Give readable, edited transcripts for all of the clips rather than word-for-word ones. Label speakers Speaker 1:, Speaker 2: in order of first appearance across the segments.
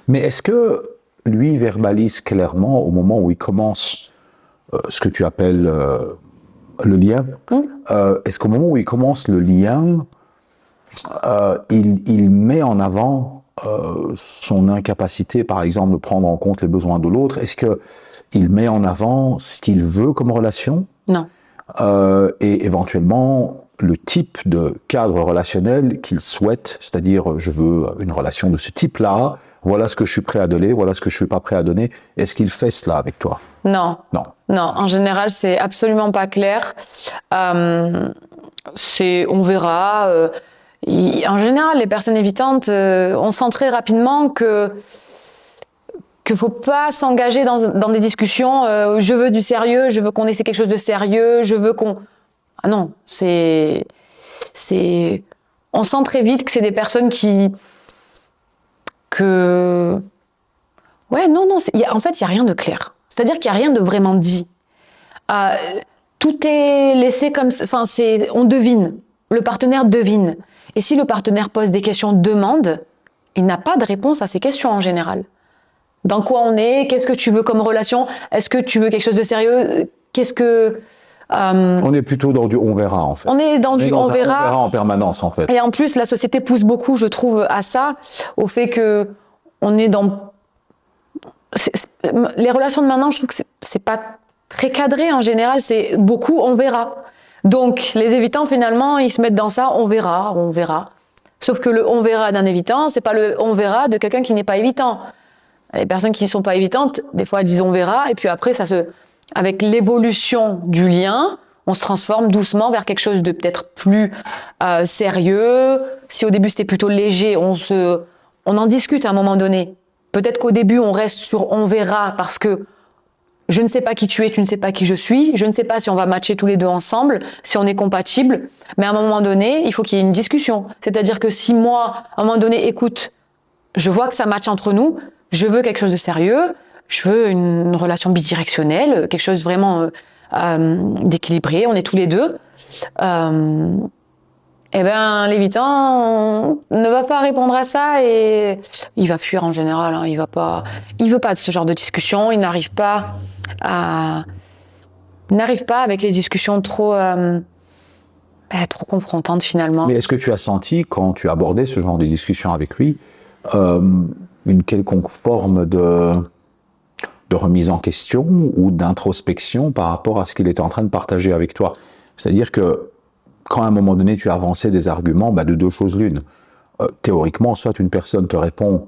Speaker 1: Mais est-ce que lui verbalise clairement au moment où il commence ce que tu appelles le lien? Est-ce qu'au moment où il commence le lien, il met en avant son incapacité, par exemple, de prendre en compte les besoins de l'autre? Est-ce qu'il met en avant ce qu'il veut comme relation?
Speaker 2: Non.
Speaker 1: Et éventuellement le type de cadre relationnel qu'il souhaite, c'est-à-dire je veux une relation de ce type-là, voilà ce que je suis prêt à donner, voilà ce que je suis pas prêt à donner. Est-ce qu'il fait cela avec toi?
Speaker 2: Non.
Speaker 1: Non.
Speaker 2: Non, en général, c'est absolument pas clair. On verra. En général, les personnes évitantes, on sent très rapidement qu'il faut pas s'engager dans des discussions. Je veux du sérieux, je veux qu'on essaie quelque chose de sérieux, je veux qu'on... Ah non, on sent très vite que c'est des personnes Ouais, non, en fait, il n'y a rien de clair. C'est-à-dire qu'il n'y a rien de vraiment dit. Tout est laissé comme... Enfin, on devine. Le partenaire devine. Et si le partenaire pose des questions, demande, il n'a pas de réponse à ces questions en général. Dans quoi on est? Qu'est-ce que tu veux comme relation? Est-ce que tu veux quelque chose de sérieux? Qu'est-ce que...
Speaker 1: On est plutôt dans du on verra en fait.
Speaker 2: On est dans du on verra
Speaker 1: en permanence en fait.
Speaker 2: Et en plus, la société pousse beaucoup, je trouve, à ça, au fait que on est dans... Les relations de maintenant, je trouve que c'est pas très cadré en général, c'est beaucoup on verra. Donc les évitants finalement, ils se mettent dans ça, on verra, on verra. Sauf que le on verra d'un évitant, c'est pas le on verra de quelqu'un qui n'est pas évitant. Les personnes qui ne sont pas évitantes, des fois elles disent on verra, et puis après, avec l'évolution du lien, on se transforme doucement vers quelque chose de peut-être plus sérieux. Si au début c'était plutôt léger, on en discute à un moment donné. Peut-être qu'au début on reste sur on verra parce que je ne sais pas qui tu es, tu ne sais pas qui je suis, je ne sais pas si on va matcher tous les deux ensemble, si on est compatibles, mais à un moment donné, il faut qu'il y ait une discussion. C'est-à-dire que si moi, à un moment donné, écoute, je vois que ça matche entre nous, je veux quelque chose de sérieux, je veux une relation bidirectionnelle, quelque chose vraiment d'équilibré, on est tous les deux. Eh bien, l'évitant ne va pas répondre à ça et il va fuir en général. Hein, il veut pas de ce genre de discussion. Il n'arrive pas avec les discussions trop confrontantes finalement.
Speaker 1: Mais est-ce que tu as senti, quand tu abordais ce genre de discussion avec lui, une quelconque forme de remise en question ou d'introspection par rapport à ce qu'il était en train de partager avec toi? C'est-à-dire que quand à un moment donné tu avançais des arguments, de deux choses l'une. Théoriquement, soit une personne te répond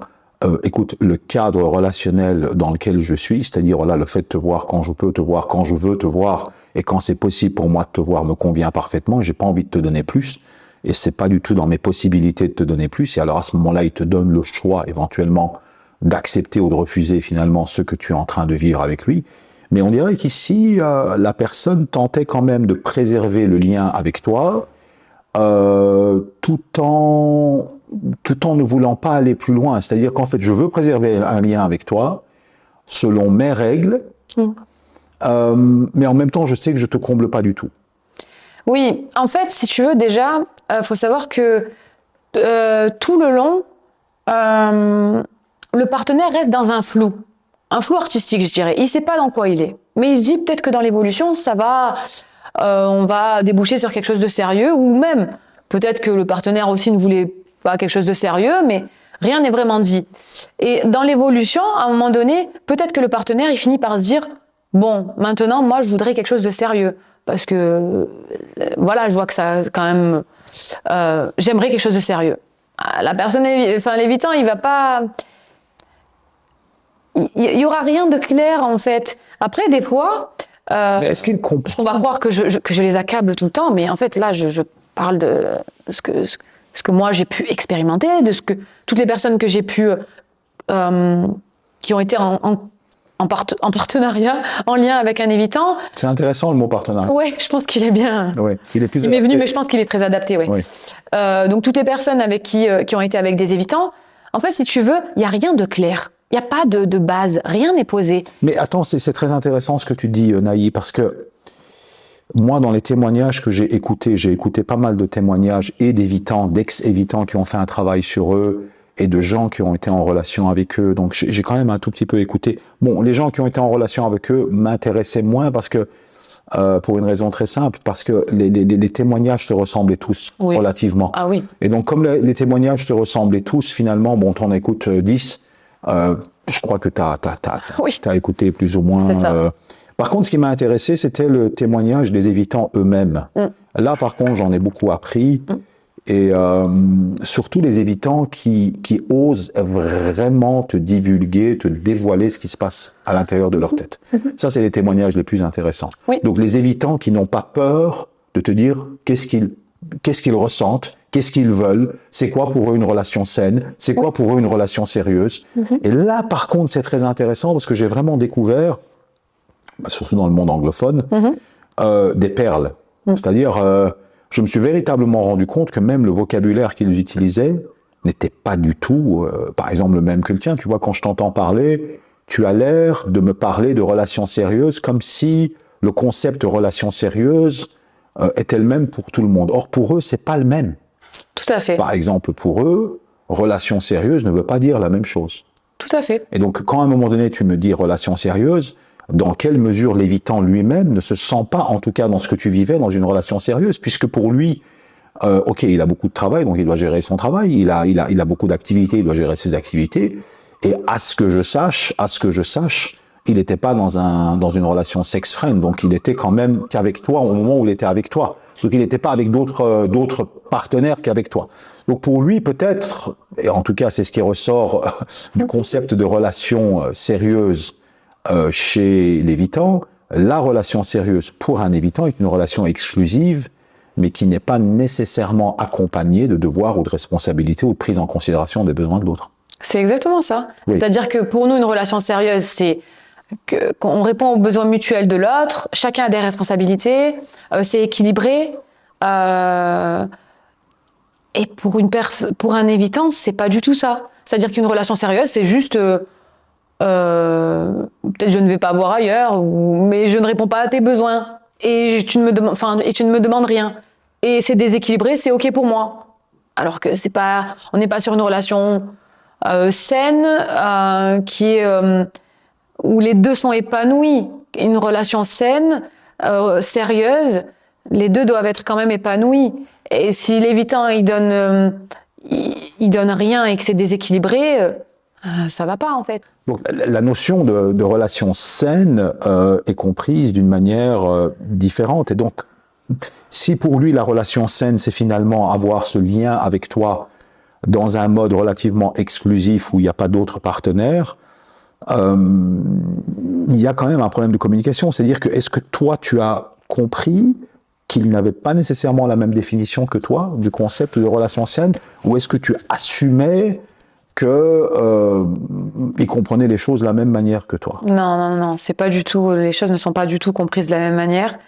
Speaker 1: écoute, le cadre relationnel dans lequel je suis, c'est-à-dire voilà, le fait de te voir quand je peux te voir, quand je veux te voir, et quand c'est possible pour moi de te voir me convient parfaitement, j'ai pas envie de te donner plus, et c'est pas du tout dans mes possibilités de te donner plus, et alors à ce moment-là, il te donne le choix éventuellement d'accepter ou de refuser finalement ce que tu es en train de vivre avec lui. Mais on dirait qu'ici, la personne tentait quand même de préserver le lien avec toi, tout en ne voulant pas aller plus loin. C'est-à-dire qu'en fait, je veux préserver un lien avec toi, selon mes règles, mais en même temps, je sais que je te comble pas du tout.
Speaker 2: Oui, en fait, si tu veux, déjà, faut savoir que tout le long, le partenaire reste dans un flou artistique, je dirais. Il sait pas dans quoi il est. Mais il se dit peut-être que dans l'évolution, ça va, on va déboucher sur quelque chose de sérieux, ou même, peut-être que le partenaire aussi ne voulait pas quelque chose de sérieux, mais rien n'est vraiment dit. Et dans l'évolution, à un moment donné, peut-être que le partenaire, il finit par se dire, bon, maintenant, moi, je voudrais quelque chose de sérieux. Parce que, voilà, je vois que ça, quand même, j'aimerais quelque chose de sérieux. La personne, enfin, l'évitant, il va pas... Il y aura rien de clair, en fait. Après, des fois...
Speaker 1: mais est-ce qu'il comprend?
Speaker 2: Parce qu'on va croire que je les accable tout le temps, mais en fait, là, je parle de ce que moi, j'ai pu expérimenter, de ce que toutes les personnes que j'ai pu... qui ont été en partenariat, en lien avec un évitant.
Speaker 1: C'est intéressant le mot partenariat.
Speaker 2: Oui, je pense qu'il est bien.
Speaker 1: Ouais, il
Speaker 2: m'est venu, mais je pense qu'il est très adapté. Ouais.
Speaker 1: Oui.
Speaker 2: Donc toutes les personnes avec qui ont été avec des évitants, en fait, si tu veux, il n'y a rien de clair. Il n'y a pas de base, rien n'est posé.
Speaker 1: Mais attends, c'est très intéressant ce que tu dis, Naï, parce que moi, dans les témoignages que j'ai écouté pas mal de témoignages et d'évitants, d'ex-évitants qui ont fait un travail sur eux et de gens qui ont été en relation avec eux. Donc j'ai quand même un tout petit peu écouté. Bon, les gens qui ont été en relation avec eux m'intéressaient moins parce que, pour une raison très simple, parce que les témoignages se ressemblaient tous relativement.
Speaker 2: Ah oui.
Speaker 1: Et donc comme les témoignages se ressemblaient tous, finalement, bon, t'en écoutes 10, je crois que t'as écouté plus ou moins. Par contre, ce qui m'a intéressé, c'était le témoignage des évitants eux-mêmes. Là, par contre, j'en ai beaucoup appris. Et surtout les évitants qui osent vraiment te divulguer, te dévoiler ce qui se passe à l'intérieur de leur tête. Ça, c'est les témoignages les plus intéressants. Donc les évitants qui n'ont pas peur de te dire qu'est-ce qu'ils ressentent, qu'est-ce qu'ils veulent, c'est quoi pour eux une relation saine, c'est quoi pour eux une relation sérieuse. Et là, par contre, c'est très intéressant parce que j'ai vraiment découvert, surtout dans le monde anglophone, des perles. C'est-à-dire... je me suis véritablement rendu compte que même le vocabulaire qu'ils utilisaient n'était pas du tout, par exemple, le même que le tien. Tu vois, quand je t'entends parler, tu as l'air de me parler de relations sérieuses comme si le concept de relation sérieuse était le même pour tout le monde. Or, pour eux, c'est pas le même.
Speaker 2: Tout à fait.
Speaker 1: Par exemple, pour eux, relation sérieuse ne veut pas dire la même chose.
Speaker 2: Tout à fait.
Speaker 1: Et donc, quand à un moment donné, tu me dis relation sérieuse, dans quelle mesure l'évitant lui-même ne se sent pas, en tout cas dans ce que tu vivais, dans une relation sérieuse, puisque pour lui, ok, il a beaucoup de travail, donc il doit gérer son travail, il a beaucoup d'activités, il doit gérer ses activités, et à ce que je sache, il n'était pas dans une relation sex-friend, donc il était quand même qu'avec toi au moment où il était avec toi. Donc il n'était pas avec d'autres partenaires qu'avec toi. Donc pour lui, peut-être, et en tout cas c'est ce qui ressort du concept de relation sérieuse, chez l'évitant, la relation sérieuse pour un évitant est une relation exclusive, mais qui n'est pas nécessairement accompagnée de devoirs ou de responsabilités ou de prise en considération des besoins de l'autre.
Speaker 2: C'est exactement ça. C'est-à-dire que pour nous, une relation sérieuse, c'est qu'on répond aux besoins mutuels de l'autre, chacun a des responsabilités, c'est équilibré. Et pour un évitant, c'est pas du tout ça. C'est-à-dire qu'une relation sérieuse, c'est juste... peut-être je ne vais pas voir ailleurs, mais je ne réponds pas à tes besoins et tu ne me demandes rien. Et c'est déséquilibré, c'est ok pour moi. Alors que on n'est pas sur une relation saine où les deux sont épanouis. Une relation saine, sérieuse, les deux doivent être quand même épanouis. Et si l'évitant il donne rien et que c'est déséquilibré, ça va pas en fait.
Speaker 1: Donc, la notion de relation saine est comprise d'une manière différente. Et donc, si pour lui, la relation saine, c'est finalement avoir ce lien avec toi dans un mode relativement exclusif où il n'y a pas d'autres partenaires, il y a quand même un problème de communication. C'est-à-dire que, est-ce que toi, tu as compris qu'il n'avait pas nécessairement la même définition que toi du concept de relation saine, ou est-ce que tu assumais qu'il comprenait les choses de la même manière que toi?
Speaker 2: Non, c'est pas du tout. Les choses ne sont pas du tout comprises de la même manière.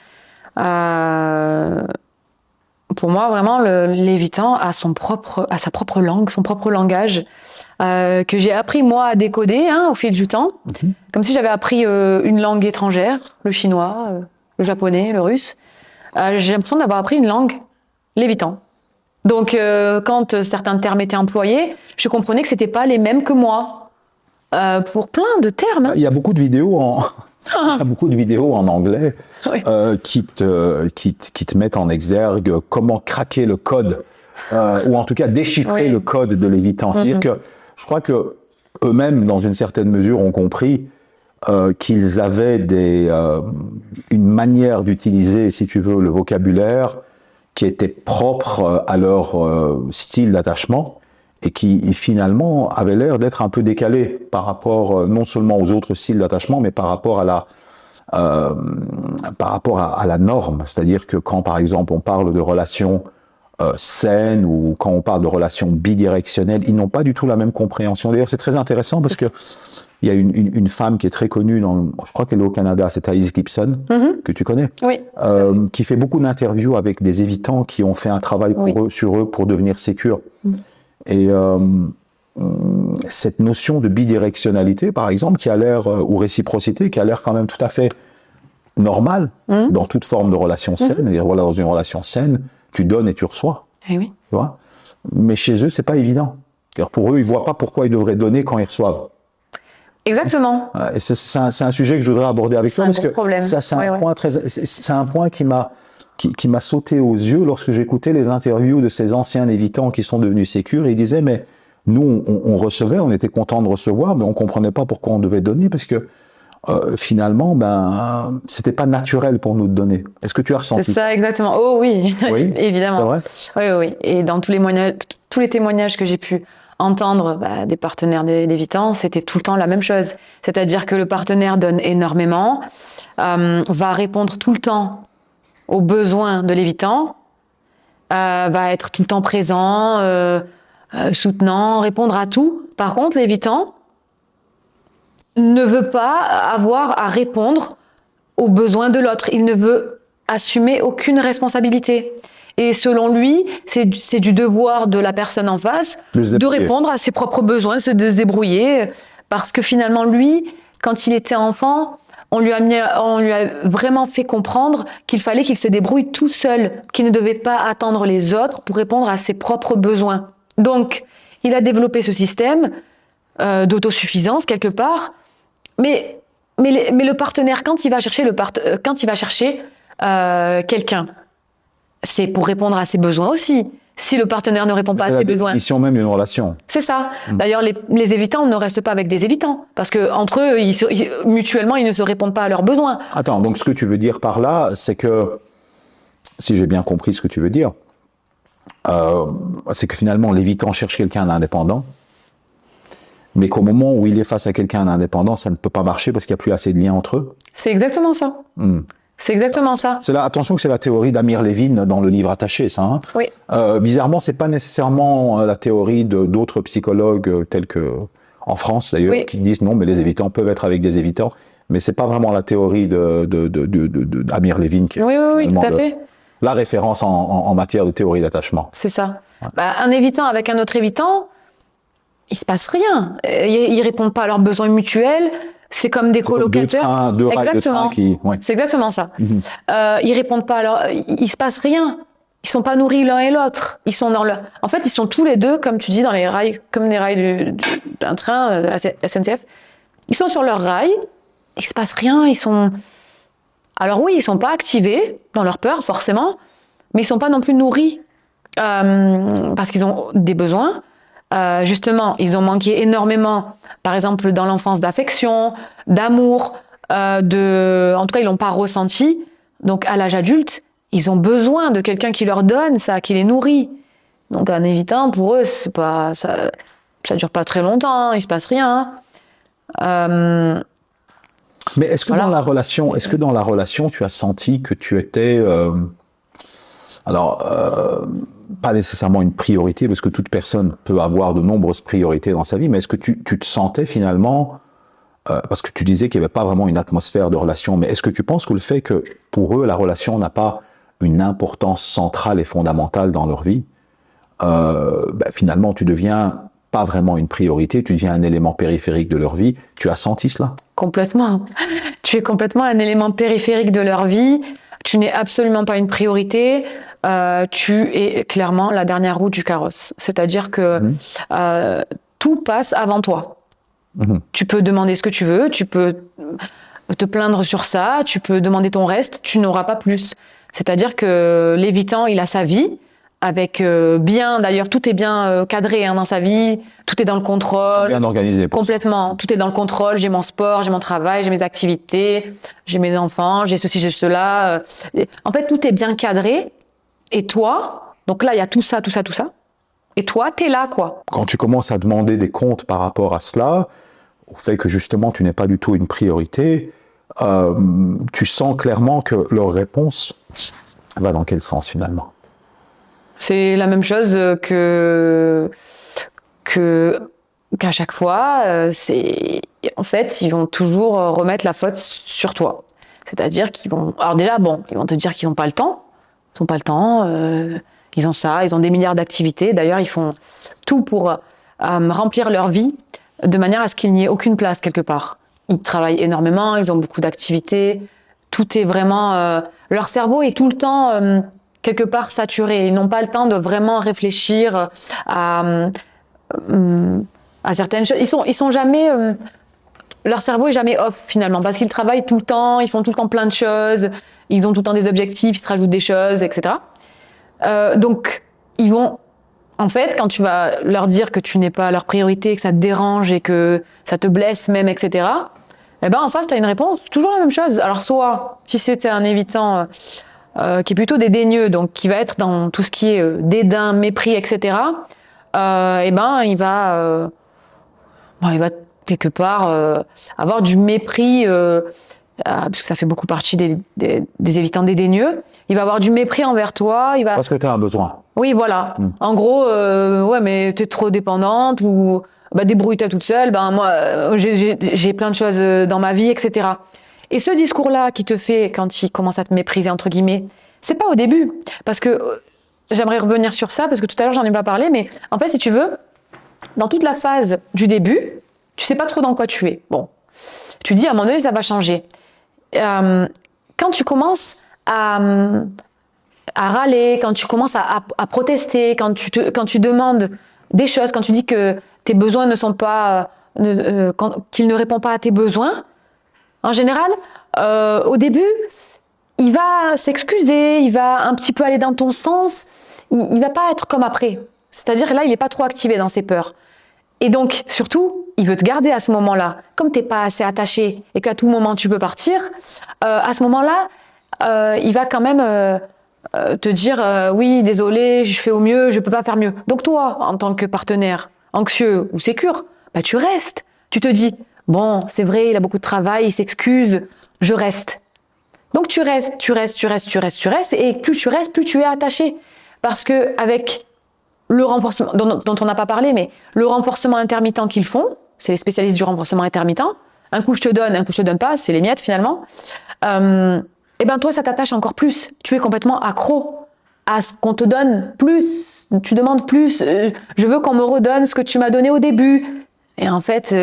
Speaker 2: Pour moi, vraiment, l'évitant a sa propre langue, son propre langage, que j'ai appris moi à décoder au fil du temps, comme si j'avais appris une langue étrangère, le chinois, le japonais, le russe. J'ai l'impression d'avoir appris une langue, l'évitant. Donc, quand certains termes étaient employés, je comprenais que c'était pas les mêmes que moi, pour plein de termes.
Speaker 1: Il y a beaucoup de vidéos en anglais qui te mettent en exergue comment craquer le code, ou en tout cas déchiffrer le code de l'évitant. C'est-à-dire que je crois que eux-mêmes, dans une certaine mesure, ont compris qu'ils avaient une manière d'utiliser, si tu veux, le vocabulaire qui était propre à leur style d'attachement et qui finalement avait l'air d'être un peu décalé par rapport non seulement aux autres styles d'attachement, mais par rapport à la norme. C'est-à-dire que quand, par exemple, on parle de relations saines ou quand on parle de relations bidirectionnelles, ils n'ont pas du tout la même compréhension. D'ailleurs, c'est très intéressant parce que il y a une femme qui est très connue, je crois qu'elle est au Canada, c'est Thaïs Gibson, que tu connais, qui fait beaucoup d'interviews avec des évitants qui ont fait un travail sur eux pour devenir sécures. Et cette notion de bidirectionnalité, par exemple, qui a l'air, ou réciprocité, qui a l'air quand même tout à fait normale dans toute forme de relation saine. Et voilà, dans une relation saine, tu donnes et tu reçois.
Speaker 2: Tu
Speaker 1: vois. Mais chez eux, c'est pas évident. Car pour eux, ils ne voient pas pourquoi ils devraient donner quand ils reçoivent.
Speaker 2: Exactement.
Speaker 1: Et c'est un sujet que je voudrais aborder avec toi, parce que ça, c'est un point qui m'a sauté aux yeux lorsque j'écoutais les interviews de ces anciens évitants qui sont devenus sécures. Ils disaient, mais nous, on recevait, on était contents de recevoir, mais on ne comprenait pas pourquoi on devait donner, parce que finalement, c'était pas naturel pour nous de donner. Est-ce que tu as ressenti
Speaker 2: ça? C'est ça, exactement. Oh oui, oui évidemment.
Speaker 1: C'est vrai?
Speaker 2: Oui. Et dans tous les témoignages que j'ai pu entendre des partenaires d'évitants, c'était tout le temps la même chose. C'est-à-dire que le partenaire donne énormément, va répondre tout le temps aux besoins de l'évitant, va être tout le temps présent, soutenant, répondre à tout. Par contre, l'évitant ne veut pas avoir à répondre aux besoins de l'autre. Il ne veut assumer aucune responsabilité. Et selon lui, c'est du devoir de la personne en face de répondre à ses propres besoins, de se débrouiller. Parce que finalement, lui, quand il était enfant, on lui a vraiment fait comprendre qu'il fallait qu'il se débrouille tout seul, qu'il ne devait pas attendre les autres pour répondre à ses propres besoins. Donc, il a développé ce système d'autosuffisance quelque part. Mais le partenaire, quand il va chercher quelqu'un, c'est pour répondre à ses besoins aussi. Si le partenaire ne répond pas à ses besoins.
Speaker 1: C'est la définition même d'une relation.
Speaker 2: C'est ça. D'ailleurs, les évitants ne restent pas avec des évitants. Parce qu'entre eux, mutuellement, ils ne se répondent pas à leurs besoins.
Speaker 1: Attends, donc ce que tu veux dire par là, c'est que, si j'ai bien compris ce que tu veux dire, c'est que finalement, l'évitant cherche quelqu'un d'indépendant, mais qu'au moment où il est face à quelqu'un d'indépendant, ça ne peut pas marcher parce qu'il n'y a plus assez de liens entre eux.
Speaker 2: C'est exactement ça. C'est exactement ça.
Speaker 1: Attention que c'est la théorie d'Amir Levin dans le livre Attaché, ça. Hein.
Speaker 2: Oui.
Speaker 1: Bizarrement, c'est pas nécessairement la théorie d'autres psychologues tels que en France d'ailleurs, qui disent non, mais les évitants peuvent être avec des évitants, mais c'est pas vraiment la théorie d'Amir Levin qui
Speaker 2: est tout à fait.
Speaker 1: La référence en matière de théorie d'attachement.
Speaker 2: C'est ça. Ouais. Un évitant avec un autre évitant, il se passe rien. Ils répondent pas à leurs besoins mutuels. C'est comme des colocataires.
Speaker 1: Deux rails de train qui... Ouais.
Speaker 2: C'est exactement ça. Ils répondent pas à leur... Il se passe rien. Ils sont pas nourris l'un et l'autre. Ils sont dans leur... En fait, ils sont tous les deux, comme tu dis, dans les rails, comme les rails d'un train, de la SNCF. Ils sont sur leurs rails. Il se passe rien. Ils sont... Alors oui, ils sont pas activés dans leur peur, forcément, mais ils sont pas non plus nourris parce qu'ils ont des besoins. Justement, ils ont manqué énormément, par exemple, dans l'enfance, d'affection, d'amour, en tout cas, ils l'ont pas ressenti. Donc, à l'âge adulte, ils ont besoin de quelqu'un qui leur donne ça, qui les nourrit. Donc, un évitant, pour eux, c'est pas, ça dure pas très longtemps, il se passe rien.
Speaker 1: Mais est-ce que dans la relation, tu as senti que tu étais, pas nécessairement une priorité, parce que toute personne peut avoir de nombreuses priorités dans sa vie, mais est-ce que tu te sentais finalement, parce que tu disais qu'il n'y avait pas vraiment une atmosphère de relation, mais est-ce que tu penses que le fait que pour eux, la relation n'a pas une importance centrale et fondamentale dans leur vie, finalement tu deviens pas vraiment une priorité, tu deviens un élément périphérique de leur vie. Tu as senti cela?
Speaker 2: Complètement. Tu es complètement un élément périphérique de leur vie. Tu n'es absolument pas une priorité. Tu es clairement la dernière roue du carrosse. C'est-à-dire que tout passe avant toi. Tu peux demander ce que tu veux, tu peux te plaindre sur ça, tu peux demander ton reste, tu n'auras pas plus. C'est-à-dire que l'évitant, il a sa vie, avec d'ailleurs tout est bien cadré dans sa vie, tout est dans le contrôle.
Speaker 1: Bien organisé.
Speaker 2: Complètement, tout est dans le contrôle, j'ai mon sport, j'ai mon travail, j'ai mes activités, j'ai mes enfants, j'ai ceci, j'ai cela. En fait, tout est bien cadré. Et toi, donc là, il y a tout ça. Et toi, t'es là, quoi.
Speaker 1: Quand tu commences à demander des comptes par rapport à cela, au fait que justement, tu n'es pas du tout une priorité, tu sens clairement que leur réponse va dans quel sens, finalement?
Speaker 2: C'est la même chose qu'à chaque fois. En fait, ils vont toujours remettre la faute sur toi. C'est-à-dire qu'ils vont... Alors déjà, ils vont te dire qu'ils n'ont pas le temps. Ils n'ont pas le temps. Ils ont ça. Ils ont des milliards d'activités. D'ailleurs, ils font tout pour remplir leur vie de manière à ce qu'il n'y ait aucune place quelque part. Ils travaillent énormément. Ils ont beaucoup d'activités. Tout est vraiment... leur cerveau est tout le temps... quelque part saturés. Ils n'ont pas le temps de vraiment réfléchir à à certaines choses. Ils sont jamais, leur cerveau est jamais off finalement, parce qu'ils travaillent tout le temps, ils font tout le temps plein de choses, ils ont tout le temps des objectifs, ils se rajoutent des choses, etc. Donc, ils vont, en fait, quand tu vas leur dire que tu n'es pas leur priorité, que ça te dérange et que ça te blesse même, etc., eh ben, en face, tu as une réponse, toujours la même chose. Alors, soit, si c'était un évitant qui est plutôt dédaigneux, donc qui va être dans tout ce qui est dédain, mépris, etc., eh ben, il va quelque part avoir du mépris, parce que ça fait beaucoup partie des évitants dédaigneux. Il va avoir du mépris envers toi.
Speaker 1: Parce que tu as un besoin.
Speaker 2: Oui, voilà. En gros, ouais, mais t'es trop dépendante ou débrouille-toi toute seule. Moi, j'ai plein de choses dans ma vie, etc. Et ce discours-là qui te fait quand il commence à te mépriser, entre guillemets, c'est pas au début. Parce que j'aimerais revenir sur ça, parce que tout à l'heure, j'en ai pas parlé, mais en fait, si tu veux, dans toute la phase du début, tu sais pas trop dans quoi tu es. Bon, tu dis à un moment donné, ça va changer. Quand tu commences à râler, quand tu commences à protester, quand tu demandes des choses, quand tu dis que tes besoins ne sont pas, qu'il ne répond pas à tes besoins, en général, au début, il va s'excuser, il va un petit peu aller dans ton sens, il va pas être comme après. C'est-à-dire que là, il n'est pas trop activé dans ses peurs. Et donc, surtout, il veut te garder à ce moment-là. Comme tu n'es pas assez attaché et qu'à tout moment, tu peux partir, à ce moment-là, il va quand même te dire oui, désolé, je fais au mieux, je ne peux pas faire mieux. Donc toi, en tant que partenaire anxieux ou sécure, tu restes. Tu te dis, bon, c'est vrai, il a beaucoup de travail, il s'excuse, je reste. Donc tu restes, et plus tu restes, plus tu es attaché. Parce qu'avec le renforcement, dont on n'a pas parlé, mais le renforcement intermittent qu'ils font, c'est les spécialistes du renforcement intermittent, un coup je te donne, un coup je te donne pas, c'est les miettes finalement, et ben toi ça t'attache encore plus, tu es complètement accro à ce qu'on te donne plus, tu demandes plus, je veux qu'on me redonne ce que tu m'as donné au début, et en fait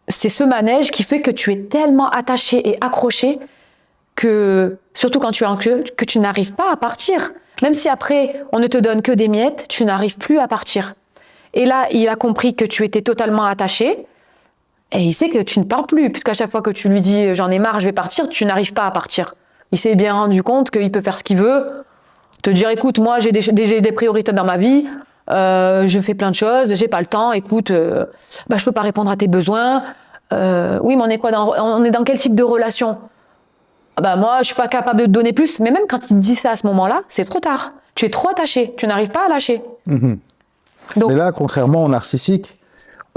Speaker 2: c'est ce manège qui fait que tu es tellement attaché et accroché que, surtout quand tu es anxieux, que tu n'arrives pas à partir. Même si après, on ne te donne que des miettes, tu n'arrives plus à partir. Et là, il a compris que tu étais totalement attaché, et il sait que tu ne pars plus, puisqu'à chaque fois que tu lui dis « j'en ai marre, je vais partir », tu n'arrives pas à partir. Il s'est bien rendu compte qu'il peut faire ce qu'il veut, te dire « écoute, moi j'ai des priorités dans ma vie, je fais plein de choses, j'ai pas le temps, écoute, je peux pas répondre à tes besoins. Oui, mais on est dans quel type de relation ?» moi, je suis pas capable de te donner plus. Mais même quand il te dit ça à ce moment-là, c'est trop tard. Tu es trop attaché. Tu n'arrives pas à lâcher.
Speaker 1: Donc, mais là, contrairement aux narcissiques,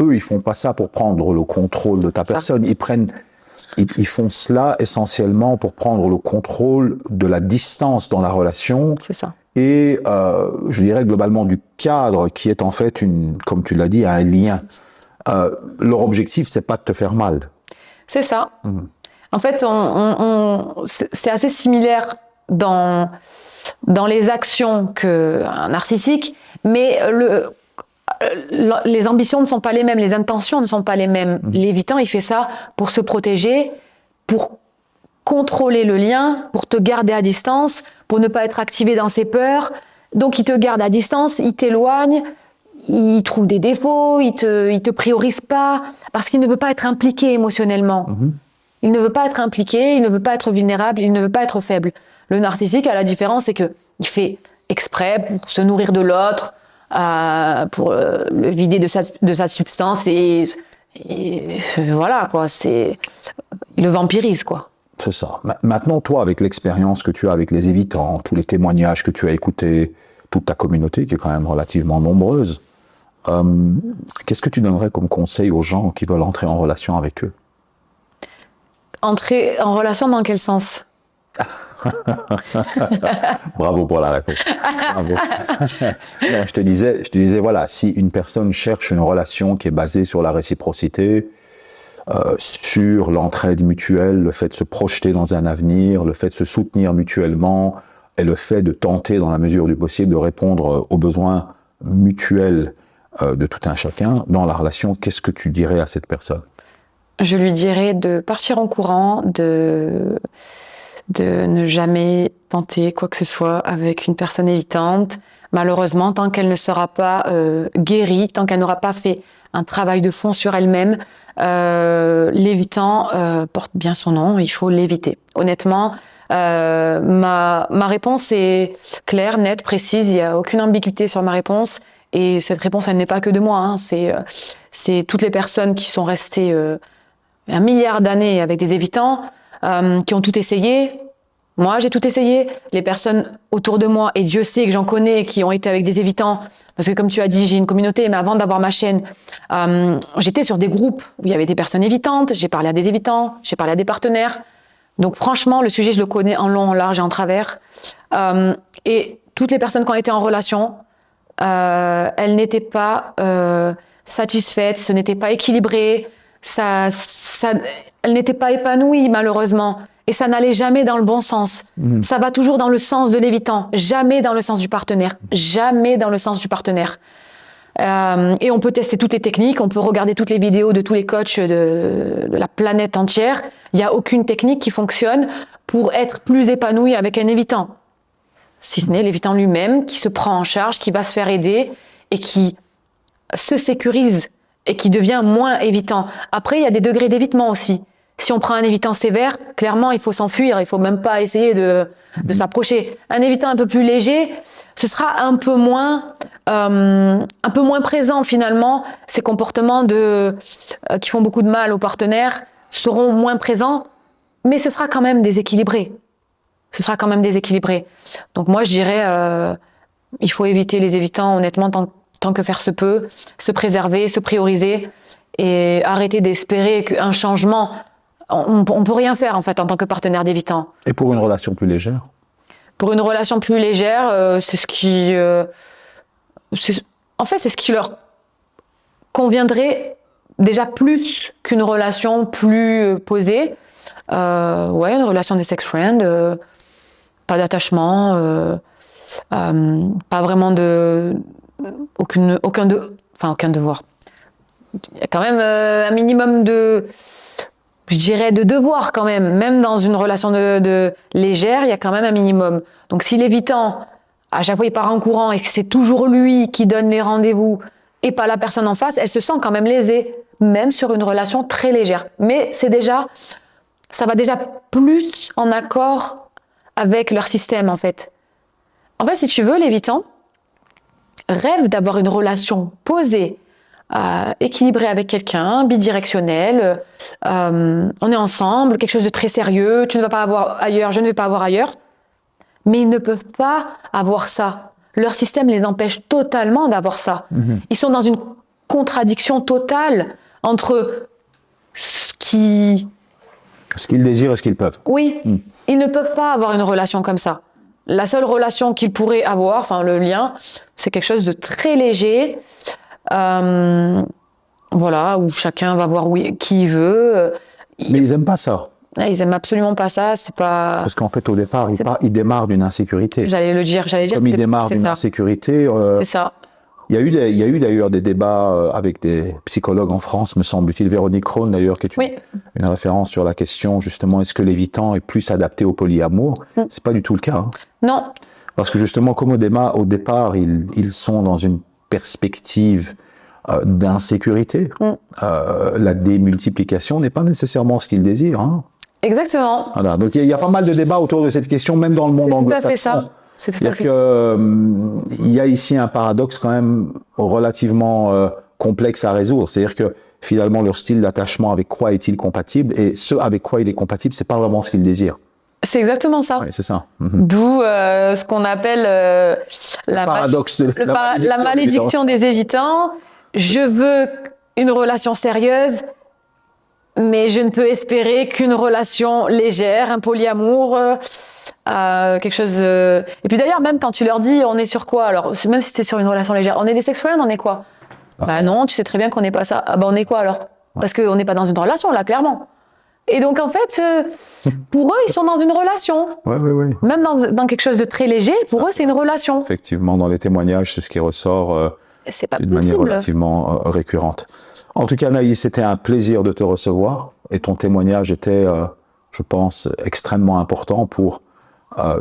Speaker 1: eux, ils font pas ça pour prendre le contrôle de ta personne. Ils font cela essentiellement pour prendre le contrôle de la distance dans la relation.
Speaker 2: C'est ça.
Speaker 1: Et je dirais globalement du cadre qui est en fait, comme tu l'as dit, un lien. Leur objectif, c'est pas de te faire mal.
Speaker 2: C'est ça. En fait, c'est assez similaire dans les actions qu'un narcissique, mais les ambitions ne sont pas les mêmes, les intentions ne sont pas les mêmes. L'évitant, il fait ça pour se protéger, pour contrôler le lien, pour te garder à distance, pour ne pas être activé dans ses peurs. Donc, il te garde à distance, il t'éloigne, il trouve des défauts, il te priorise pas, parce qu'il ne veut pas être impliqué émotionnellement. Il ne veut pas être impliqué, il ne veut pas être vulnérable, il ne veut pas être faible. Le narcissique, à la différence, c'est qu'il fait exprès pour se nourrir de l'autre, pour le vider de sa substance, et voilà, quoi. Il le vampirise, quoi.
Speaker 1: C'est ça. Maintenant, toi, avec l'expérience que tu as avec les évitants, tous les témoignages que tu as écoutés, toute ta communauté, qui est quand même relativement nombreuse, qu'est-ce que tu donnerais comme conseil aux gens qui veulent entrer en relation avec eux?
Speaker 2: Entrer en relation dans quel sens?
Speaker 1: Bravo pour la réponse. Bravo. Non, je te disais, voilà, si une personne cherche une relation qui est basée sur la réciprocité, sur l'entraide mutuelle, le fait de se projeter dans un avenir, le fait de se soutenir mutuellement, et le fait de tenter, dans la mesure du possible, de répondre aux besoins mutuels de tout un chacun dans la relation, qu'est-ce que tu dirais à cette personne?
Speaker 2: Je lui dirais de partir en courant, de ne jamais tenter quoi que ce soit avec une personne évitante, malheureusement, tant qu'elle ne sera pas guérie, tant qu'elle n'aura pas fait un travail de fond sur elle-même, l'évitant porte bien son nom, il faut l'éviter. Honnêtement, ma réponse est claire, nette, précise, il n'y a aucune ambiguïté sur ma réponse. Et cette réponse, elle n'est pas que de moi, hein. C'est toutes les personnes qui sont restées 1 milliard d'années avec des évitants, qui ont tout essayé. Moi, j'ai tout essayé. Les personnes autour de moi, et Dieu sait que j'en connais, qui ont été avec des évitants, parce que comme tu as dit, j'ai une communauté, mais avant d'avoir ma chaîne, j'étais sur des groupes où il y avait des personnes évitantes, j'ai parlé à des évitants, j'ai parlé à des partenaires. Donc franchement, le sujet, je le connais en long, en large et en travers. Et toutes les personnes qui ont été en relation, elles n'étaient pas satisfaites, ce n'était pas équilibré, elles n'étaient pas épanouies malheureusement. Et ça n'allait jamais dans le bon sens. Ça va toujours dans le sens de l'évitant, jamais dans le sens du partenaire. Jamais dans le sens du partenaire. Et on peut tester toutes les techniques, on peut regarder toutes les vidéos de tous les coachs de la planète entière. Il n'y a aucune technique qui fonctionne pour être plus épanoui avec un évitant. Si ce n'est l'évitant lui-même qui se prend en charge, qui va se faire aider et qui se sécurise et qui devient moins évitant. Après, il y a des degrés d'évitement aussi. Si on prend un évitant sévère, clairement, il faut s'enfuir, il ne faut même pas essayer de s'approcher. Un évitant un peu plus léger, ce sera un peu moins présent finalement. Ces comportements qui font beaucoup de mal aux partenaires seront moins présents, mais ce sera quand même déséquilibré. Donc moi, je dirais, il faut éviter les évitants, honnêtement, tant que faire se peut, se préserver, se prioriser et arrêter d'espérer qu'un changement... On ne peut rien faire en fait en tant que partenaire d'évitant.
Speaker 1: Et pour une relation plus légère?
Speaker 2: Pour une relation plus légère, c'est ce qui leur conviendrait déjà plus qu'une relation plus posée. Une relation de sex friend, pas d'attachement, pas vraiment aucun devoir. Il y a quand même un minimum de devoir quand même dans une relation de légère, il y a quand même un minimum. Donc si l'évitant, à chaque fois il part en courant et que c'est toujours lui qui donne les rendez-vous et pas la personne en face, elle se sent quand même lésée, même sur une relation très légère. Mais ça va déjà plus en accord avec leur système en fait. En fait, si tu veux, l'évitant rêve d'avoir une relation posée, équilibré avec quelqu'un, bidirectionnel, on est ensemble, quelque chose de très sérieux, tu ne vas pas avoir ailleurs, je ne vais pas avoir ailleurs, mais ils ne peuvent pas avoir ça. Leur système les empêche totalement d'avoir ça. Ils sont dans une contradiction totale entre ce qu'ils
Speaker 1: désirent et ce qu'ils peuvent.
Speaker 2: Oui, ils ne peuvent pas avoir une relation comme ça. La seule relation qu'ils pourraient avoir, enfin le lien, c'est quelque chose de très léger, où chacun va voir qui il veut.
Speaker 1: Mais ils n'aiment pas ça.
Speaker 2: Ils n'aiment absolument pas ça. C'est pas...
Speaker 1: Parce qu'en fait, au départ, ils démarrent d'une insécurité.
Speaker 2: J'allais dire.
Speaker 1: Comme ils démarrent d'une insécurité.
Speaker 2: C'est ça.
Speaker 1: Il y a eu d'ailleurs des débats avec des psychologues en France, me semble-t-il, Véronique Krohn d'ailleurs, qui est une référence sur la question, justement, est-ce que l'évitant est plus adapté au polyamour? C'est pas du tout le cas. Hein.
Speaker 2: Non.
Speaker 1: Parce que justement, comme au départ, ils sont dans une perspective d'insécurité, la démultiplication n'est pas nécessairement ce qu'ils désirent. Hein.
Speaker 2: Exactement.
Speaker 1: Voilà. Donc il y a pas mal de débats autour de cette question, même dans le monde anglo-saxon.
Speaker 2: C'est tout à fait ça.
Speaker 1: Il y a ici un paradoxe quand même relativement complexe à résoudre. C'est-à-dire que finalement, leur style d'attachement, avec quoi est-il compatible? Et ce avec quoi il est compatible, c'est pas vraiment ce qu'ils désirent.
Speaker 2: C'est exactement ça.
Speaker 1: Oui, c'est ça.
Speaker 2: D'où ce qu'on appelle la malédiction des évitants. Je veux une relation sérieuse, mais je ne peux espérer qu'une relation légère, un polyamour, quelque chose... Et puis d'ailleurs, même quand tu leur dis, on est sur quoi? Alors, même si c'est sur une relation légère, on est des sex friends, on est quoi? Bah non, tu sais très bien qu'on n'est pas ça. Ah bah on est quoi alors? Parce qu'on n'est pas dans une relation, là, clairement. Et donc, en fait, pour eux, ils sont dans une relation.
Speaker 1: Oui.
Speaker 2: Même dans quelque chose de très léger, pour eux, c'est une relation.
Speaker 1: Effectivement, dans les témoignages, c'est ce qui ressort d'une manière relativement récurrente. En tout cas, Anaïs, c'était un plaisir de te recevoir. Et ton témoignage était, je pense, extrêmement important pour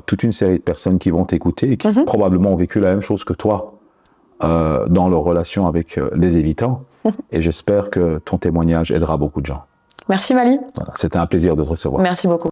Speaker 1: toute une série de personnes qui vont t'écouter et qui probablement ont vécu la même chose que toi dans leur relation avec les évitants. Et j'espère que ton témoignage aidera beaucoup de gens.
Speaker 2: Merci Mali.
Speaker 1: Voilà, c'était un plaisir de te recevoir.
Speaker 2: Merci beaucoup.